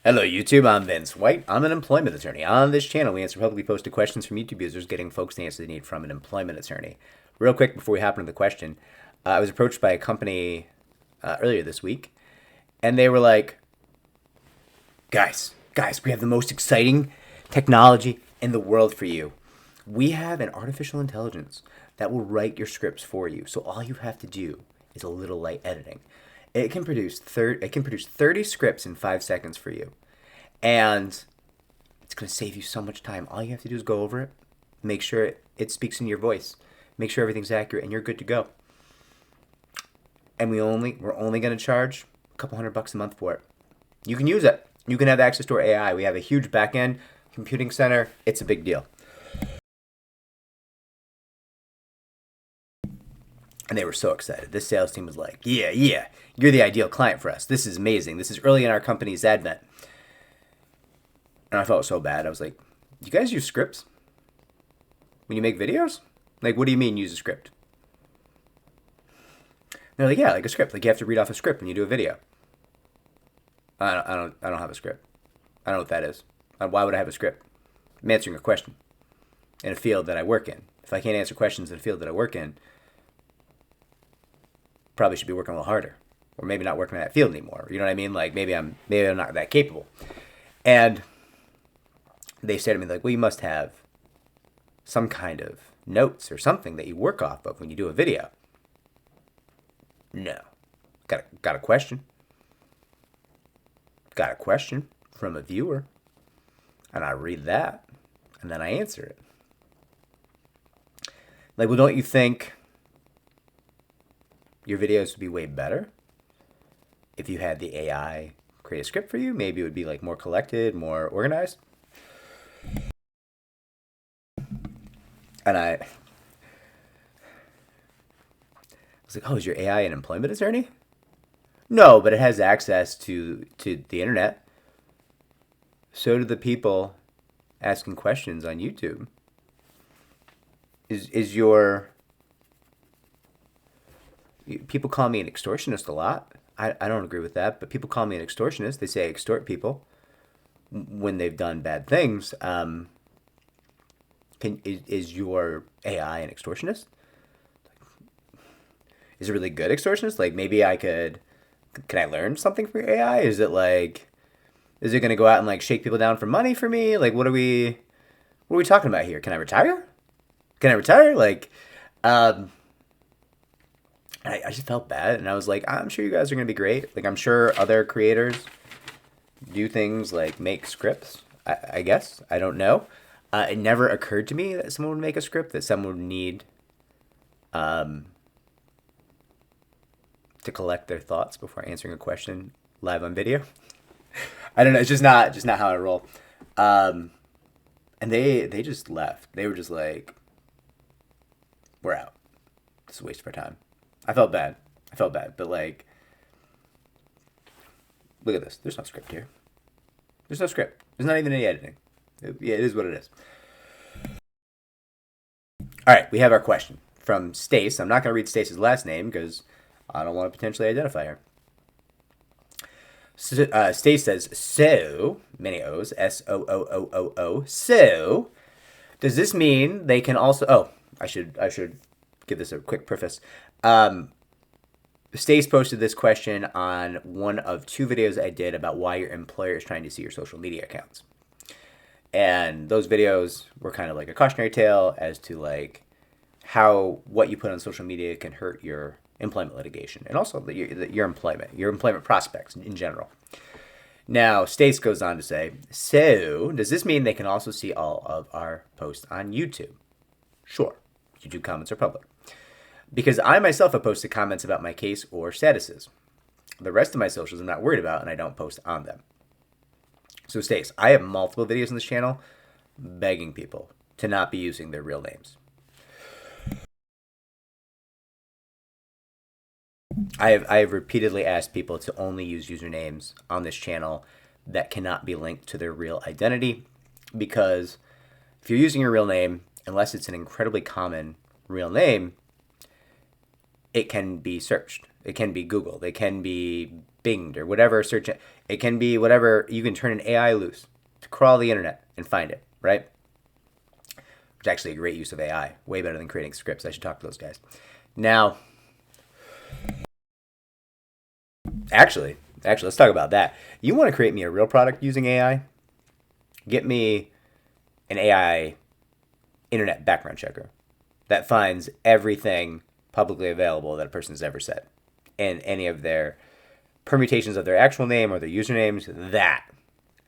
Hello YouTube, I'm Vince White. I'm an employment attorney. On this channel, we answer publicly posted questions from YouTube users, getting folks the answers they need from an employment attorney. Real quick, before we hop into the question, I was approached by a company earlier this week, and they were like, guys, we have the most exciting technology in the world for you. We have an artificial intelligence that will write your scripts for you. So all you have to do is a little light editing. It can produce 30 scripts in 5 seconds for you. And it's going to save you so much time. All you have to do is go over it, make sure it speaks in your voice, make sure everything's accurate, and you're good to go. And we're only going to charge a couple $100 a month for it. You can use it. You can have access to our AI. We have a huge back-end computing center. It's a big deal. And they were so excited. This sales team was like, yeah, you're the ideal client for us. This is amazing. This is early in our company's advent. And I felt so bad. I was like, you guys use scripts when you make videos? Like, what do you mean use a script? And they're like, yeah, like a script. Like you have to read off a script when you do a video. I don't have a script. I don't know what that is. Why would I have a script? I'm answering a question in a field that I work in. If I can't answer questions in a field that I work in, probably should be working a little harder, or maybe not working in that field anymore. You know what I mean? Like maybe I'm not that capable. And they said to me like, well, you must have some kind of notes or something that you work off of when you do a video. No. Got a question. Got a question from a viewer, and I read that, and then I answer it. Like, well, don't you think your videos would be way better if you had the AI create a script for you? Maybe it would be like more collected, more organized. And I was like, oh, is your AI an employment attorney? No, but it has access to the internet. So do the people asking questions on YouTube. Is your... People call me an extortionist a lot. I don't agree with that, but people call me an extortionist. They say I extort people when they've done bad things. Is your AI an extortionist? Is it really good extortionist? Like maybe can I learn something from your AI? Is it going to go out and like shake people down for money for me? Like what are we talking about here? Can I retire? Like, I just felt bad, and I was like, I'm sure you guys are going to be great. Like, I'm sure other creators do things like make scripts, I guess. I don't know. It never occurred to me that someone would make a script, that someone would need to collect their thoughts before answering a question live on video. I don't know. It's just not how I roll. And they just left. They were just like, we're out. It's a waste of our time. I felt bad, but like, look at this. There's no script here. There's no script. There's not even any editing. Yeah, it is what it is. All right, we have our question from Stace. I'm not going to read Stace's last name because I don't want to potentially identify her. So, Stace says, so, many O's, S-O-O-O-O-O, so, does this mean they can also, oh, I should give this a quick preface. Stace posted this question on one of 2 videos I did about why your employer is trying to see your social media accounts. And those videos were kind of like a cautionary tale as to like how what you put on social media can hurt your employment litigation and also your employment prospects in general. Now, Stace goes on to say, so does this mean they can also see all of our posts on YouTube? Sure. YouTube comments are public. Because I myself have posted comments about my case or statuses. The rest of my socials I'm not worried about, and I don't post on them. So Stace, I have multiple videos on this channel begging people to not be using their real names. I have repeatedly asked people to only use usernames on this channel that cannot be linked to their real identity, because if you're using your real name, unless it's an incredibly common real name, it can be searched. It can be Googled. It can be Binged or whatever search. It can be whatever. You can turn an AI loose to crawl the internet and find it, right? Which is actually a great use of AI. Way better than creating scripts. I should talk to those guys. Now, actually, let's talk about that. You want to create me a real product using AI? Get me an AI internet background checker that finds everything publicly available that a person has ever said and any of their permutations of their actual name or their usernames.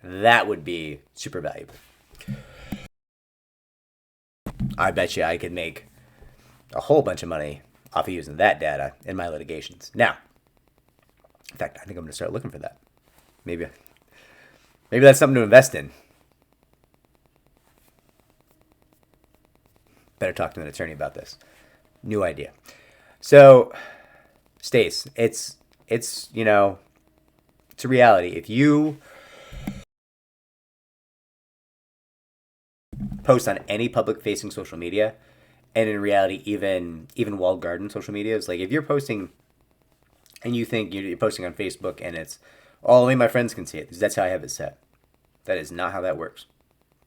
That would be super valuable. I bet you I could make a whole bunch of money off of using that data in my litigations. Now, in fact, I think I'm going to start looking for that. Maybe that's something to invest in. Better talk to an attorney about this. New idea. So, Stace, it's it's a reality. If you post on any public-facing social media, and in reality, even walled garden social media, is like if you're posting and you think you're posting on Facebook and it's, oh, only my friends can see it, because that's how I have it set. That is not how that works.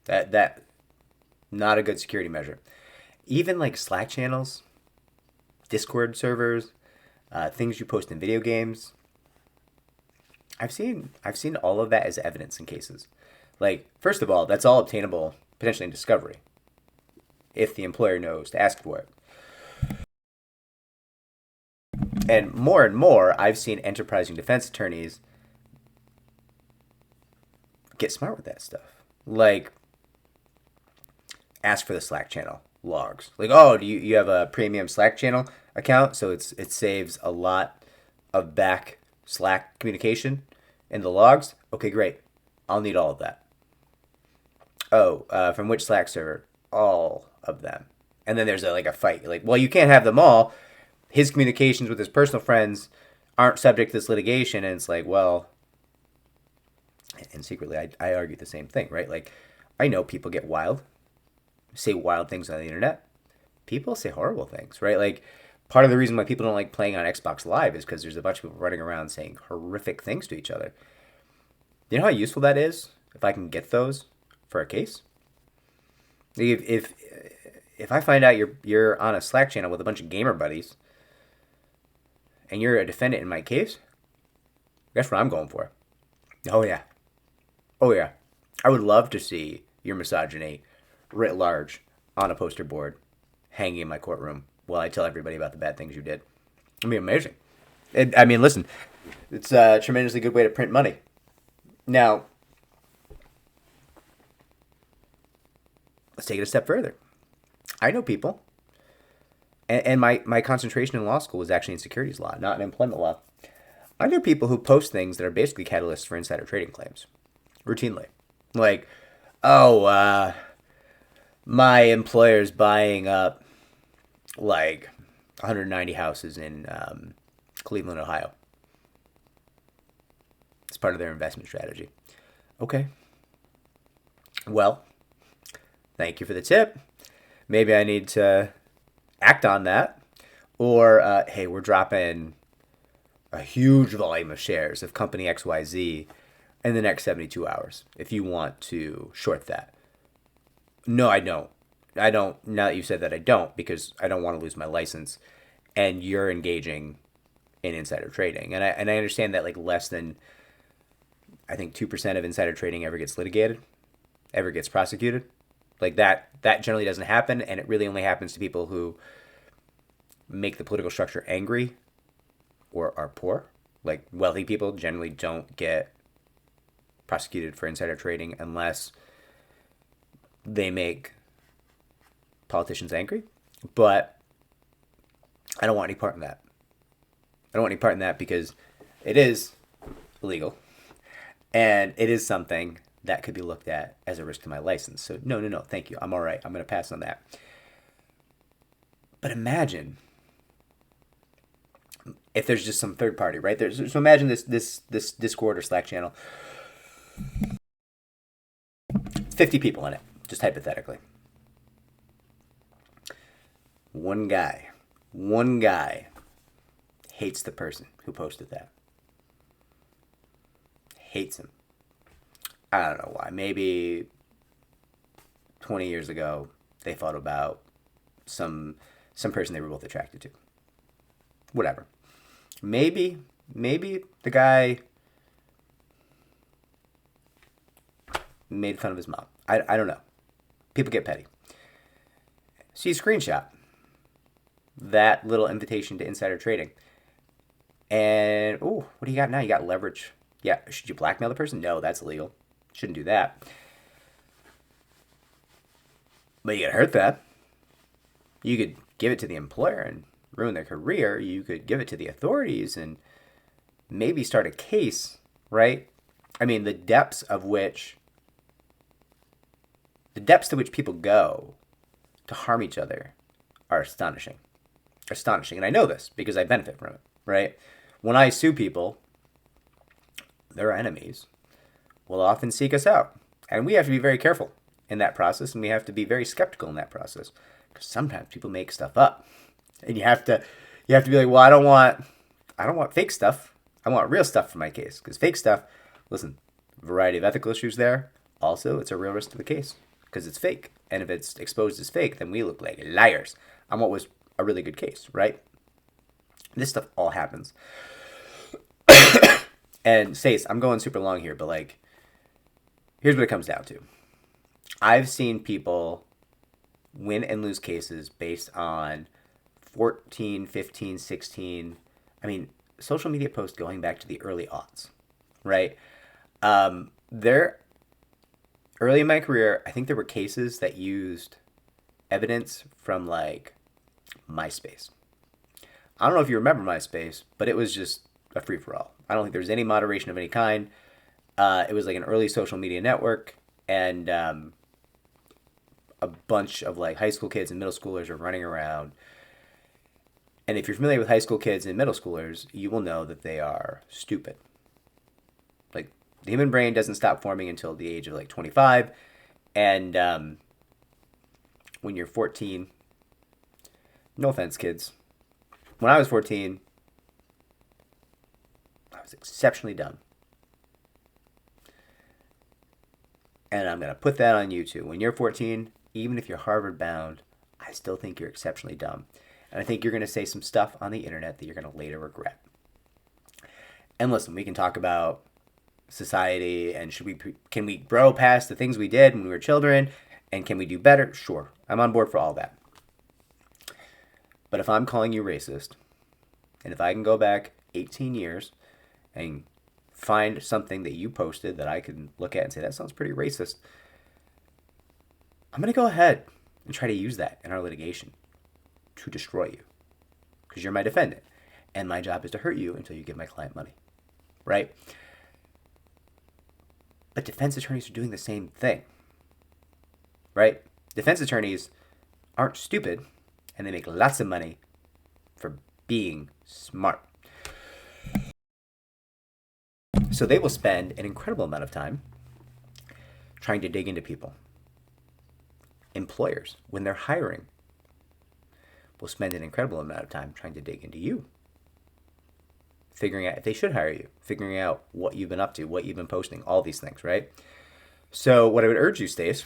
That not a good security measure. Even like Slack channels, Discord servers, things you post in video games. I've seen all of that as evidence in cases. Like, first of all, that's all obtainable potentially in discovery if the employer knows to ask for it. And more, I've seen enterprising defense attorneys get smart with that stuff. Like, ask for the Slack channel logs. Like, oh, do you have a premium Slack channel account? So it saves a lot of back Slack communication in the logs. Okay, great. I'll need all of that. Oh, from which Slack server? All of them. And then there's a fight. You're like, well, you can't have them all. His communications with his personal friends aren't subject to this litigation. And it's like, well, and secretly I argue the same thing, right? Like, I know people get wild, say wild things on the internet. People say horrible things, right? Like, part of the reason why people don't like playing on Xbox Live is because there's a bunch of people running around saying horrific things to each other. You know how useful that is if I can get those for a case? If I find out you're on a Slack channel with a bunch of gamer buddies and you're a defendant in my case, guess what I'm going for? Oh yeah. I would love to see your misogyny writ large on a poster board hanging in my courtroom while I tell everybody about the bad things you did. It'd be amazing. Listen, it's a tremendously good way to print money. Now, let's take it a step further. I know people, and my concentration in law school was actually in securities law, not in employment law. I know people who post things that are basically catalysts for insider trading claims, routinely. Like, oh, my employer's buying up like 190 houses in Cleveland, Ohio. It's part of their investment strategy. Okay. Well, thank you for the tip. Maybe I need to act on that. Or, hey, we're dropping a huge volume of shares of company XYZ in the next 72 hours if you want to short that. No, I don't. Now that you said that, I don't, because I don't want to lose my license, and you're engaging in insider trading. And I understand that like less than, I think 2% of insider trading ever gets litigated, ever gets prosecuted. Like that generally doesn't happen, and it really only happens to people who make the political structure angry or are poor. Like wealthy people generally don't get prosecuted for insider trading unless they make politicians angry. But I don't want any part in that. I don't want any part in that because it is illegal, and it is something that could be looked at as a risk to my license. So no, thank you. I'm all right. I'm going to pass on that. But imagine if there's just some third party, right? So imagine this Discord or Slack channel. 50 people in it, just hypothetically. One guy hates the person who posted that. hates him. I don't know why. Maybe 20 years ago, they thought about some person they were both attracted to. Whatever. Maybe the guy made fun of his mom. I don't know. People get petty. So you screenshot that little invitation to insider trading. And, what do you got now? You got leverage. Yeah, should you blackmail the person? No, that's illegal. Shouldn't do that. But you could hurt that. You could give it to the employer and ruin their career. You could give it to the authorities and maybe start a case, right? I mean, the depths to which people go to harm each other are astonishing. And I know this because I benefit from it, right? When I sue people, their enemies will often seek us out. And we have to be very careful in that process, and we have to be very skeptical in that process. Because sometimes people make stuff up. And you have to be like, well, I don't want fake stuff. I want real stuff for my case. Because fake stuff, listen, variety of ethical issues there. Also, it's a real risk to the case. Because it's fake. And if it's exposed as fake, then we look like liars on what was a really good case, right? This stuff all happens. And Stace, I'm going super long here, but like, here's what it comes down to. I've seen people win and lose cases based on 14, 15, 16. I mean, social media posts going back to the early aughts, right? Early in my career, I think there were cases that used evidence from like MySpace. I don't know if you remember MySpace, but it was just a free-for-all. I don't think there was any moderation of any kind. It was like an early social media network, and a bunch of like high school kids and middle schoolers are running around. And if you're familiar with high school kids and middle schoolers, you will know that they are stupid. Like, the human brain doesn't stop forming until the age of like 25. And when you're 14, no offense, kids. When I was 14, I was exceptionally dumb. And I'm going to put that on you too. When you're 14, even if you're Harvard bound, I still think you're exceptionally dumb. And I think you're going to say some stuff on the internet that you're going to later regret. And listen, we can talk about society and can we grow past the things we did when we were children, and can we do better? Sure. I'm on board for all that. But if I'm calling you racist, and if I can go back 18 years and find something that you posted that I can look at and say, that sounds pretty racist, I'm going to go ahead and try to use that in our litigation to destroy you. Because you're my defendant. And my job is to hurt you until you give my client money. Right? But defense attorneys are doing the same thing. Right? Defense attorneys aren't stupid, and they make lots of money for being smart. So they will spend an incredible amount of time trying to dig into people. Employers, when they're hiring, will spend an incredible amount of time trying to dig into you. Figuring out if they should hire you. Figuring out what you've been up to, what you've been posting, all these things, right? So what I would urge you, Stace,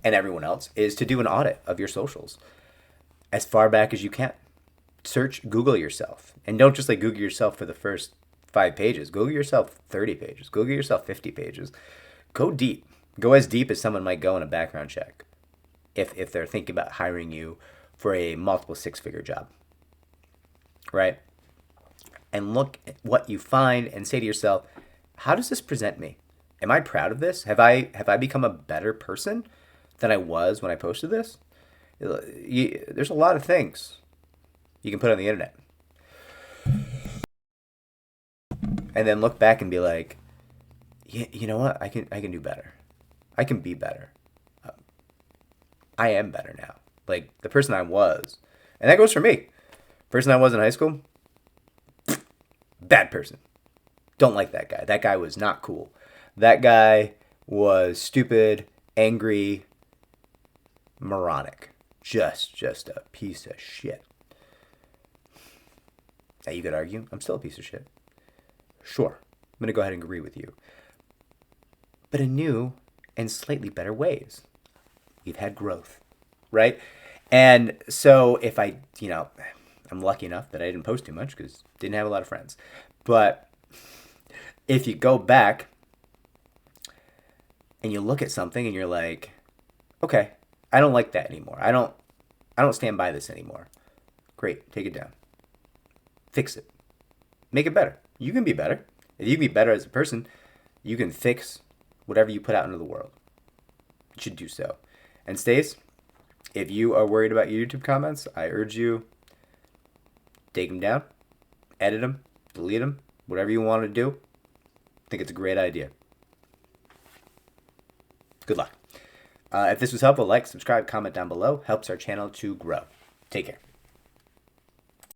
and everyone else, is to do an audit of your socials as far back as you can. Google yourself. And don't just like Google yourself for the first 5 pages. Google yourself 30 pages. Google yourself 50 pages. Go deep. Go as deep as someone might go in a background check if they're thinking about hiring you for a multiple 6-figure job. Right? And look at what you find and say to yourself, how does this present me? Am I proud of this? Have I become a better person than I was when I posted this? There's a lot of things you can put on the internet. And then look back and be like, yeah, you know what? I can do better. I can be better. I am better now. Like the person I was. And that goes for me. Person I was in high school, bad person. Don't like that guy. That guy was not cool. That guy was stupid, angry, moronic. Just a piece of shit. Now you could argue I'm still a piece of shit. Sure, I'm going to go ahead and agree with you. But in new and slightly better ways. We've had growth, right? And so if I'm lucky enough that I didn't post too much because didn't have a lot of friends. But if you go back and you look at something and you're like, okay, I don't like that anymore. I don't stand by this anymore. Great, take it down. Fix it. Make it better. You can be better. If you can be better as a person, you can fix whatever you put out into the world. You should do so. And Stace, if you are worried about your YouTube comments, I urge you, take them down, edit them, delete them, whatever you want to do. I think it's a great idea. Good luck. If this was helpful, like, subscribe, comment down below. Helps our channel to grow. Take care.